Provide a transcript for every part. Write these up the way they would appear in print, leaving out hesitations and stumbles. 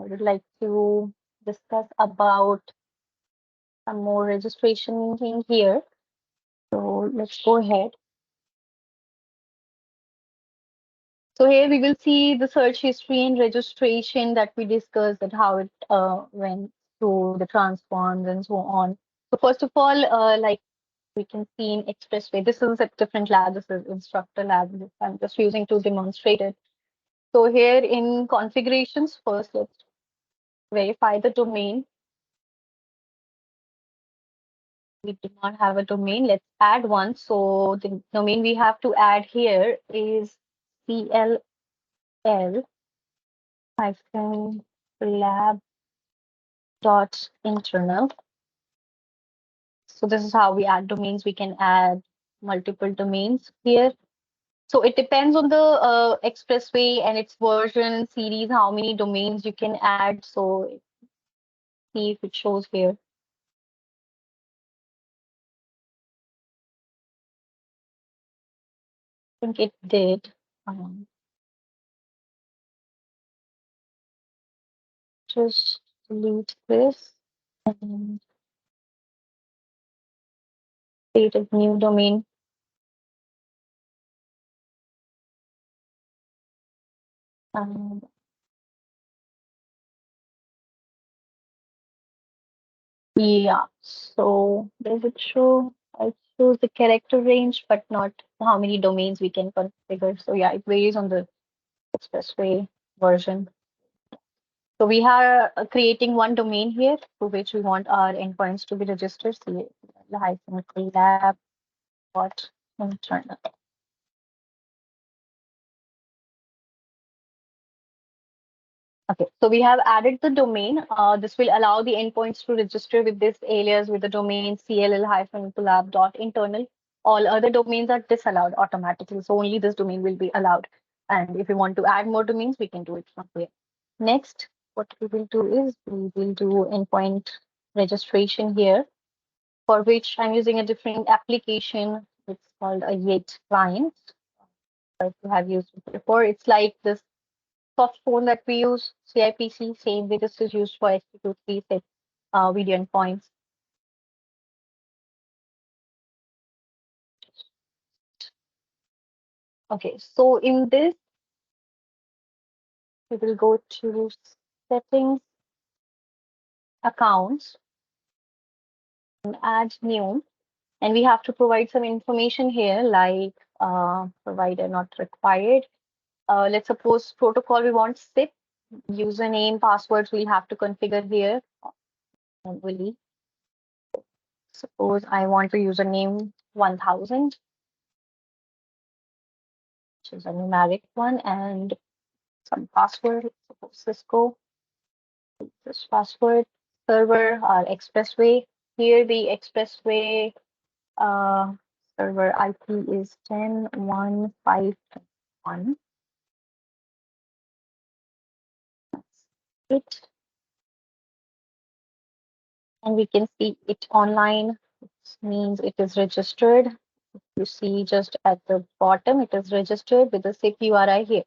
would like to discuss about some more registration thing here. So let's go ahead. So here we will see the search history and registration that we discussed, that how it went through the transforms and so on. So first of all, like we can see in Expressway, this is a different lab. This is instructor lab. I'm just using to demonstrate it. So here in configurations, first let's verify the domain. We do not have a domain. Let's add one. So the domain we have to add here is CLL hyphen lab dot internal. So this is how we add domains. We can add multiple domains here. So it depends on the Expressway and its version series, how many domains you can add. So see if it shows here. I think it did. Just delete this and create a new domain. Um, yeah, so does it show? It shows the character range, but not how many domains we can configure. So yeah, it varies on the Expressway version. So we are creating one domain here to which we want our endpoints to be registered. So hyphen lab dot internal. Okay, so we have added the domain. This will allow the endpoints to register with this alias with the domain cll-collab.internal. All other domains are disallowed automatically, so only this domain will be allowed. And if we want to add more domains, we can do it from here. Next, what we will do is we will do endpoint registration here, for which I'm using a different application. It's called a Yet client. If you have used it before, it's like this soft phone that we use, CIPC, same way this is used for SP23 set video endpoints. Okay, so in this, we will go to settings, accounts, and add new. And we have to provide some information here like provider not required. Let's suppose protocol we want SIP, username, passwords we have to configure here manually. Suppose I want to username 1000, which is a numeric one, and some password, suppose Cisco, this password, server or Expressway. Here the Expressway uh, server IP is 10.1.5.1. That's it. And we can see it online. It means it is registered. You see just at the bottom, it is registered with the SIP URI here.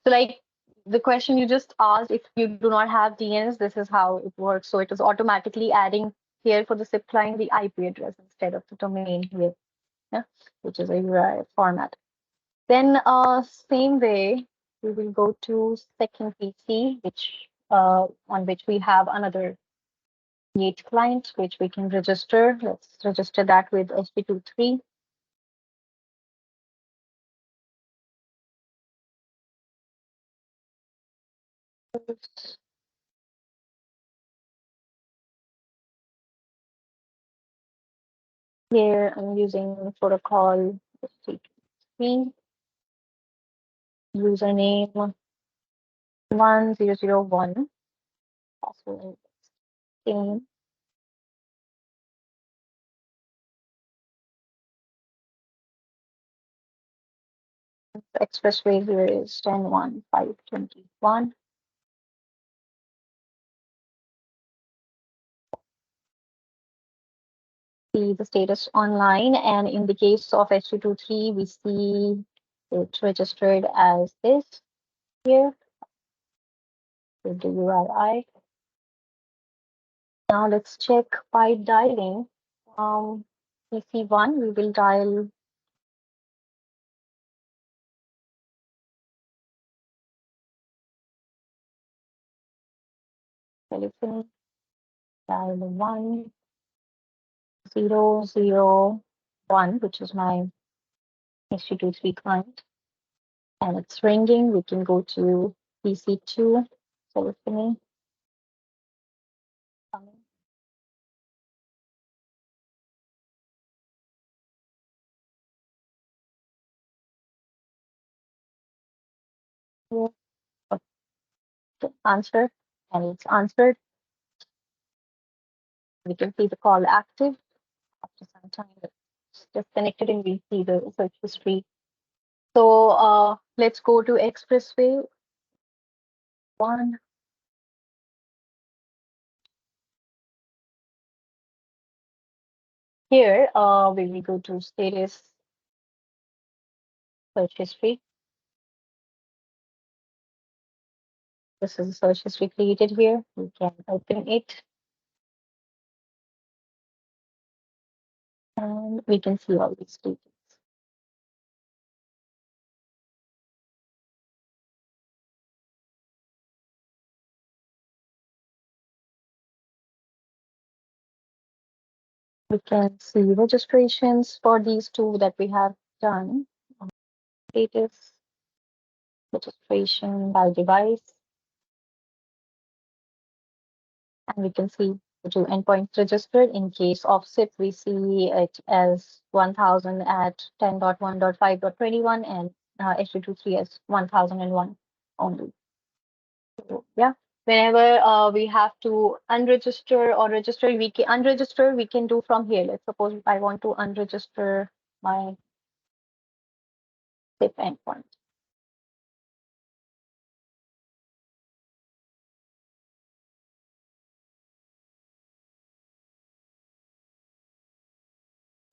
So like the question you just asked, if you do not have DNS, this is how it works. So it is automatically adding here for the SIP client the IP address instead of the domain here, yeah, which is a URI format. Then same way, we will go to second PC, which on which we have another Gate client, which we can register. Let's register that with SP23. Here I'm using protocol SP23, username 1001, password same. The expressway here is 10.1.5.21. See the status online, and in the case of SP23, we see it registered as this here. with the URI. Now let's check by dialing. PC1, we will dial telephony, dial 1001, which is my HTTP client, and it's ringing. We can go to PC2, telephony, coming here, answer, and it's answered. We can see the call active. After some time, it's disconnected, and we see the search history. So let's go to Expressway 1. Here, we will go to status search history. This is the search history created here. We can open it, and we can see all these details. We can see registrations for these two that we have done. Status, registration by device, and we can see the two endpoints registered. In case of SIP, we see it as 1000 at 10.1.5.21 and H223 as 1001 only. So, yeah, whenever we have to unregister or register, we can unregister, we can do from here. Let's suppose I want to unregister my SIP endpoint.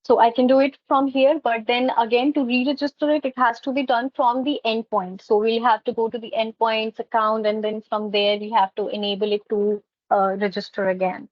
So I can do it from here, but then again to re-register it, it has to be done from the endpoint. So we'll have to go to the endpoints account, and then from there we have to enable it to register again.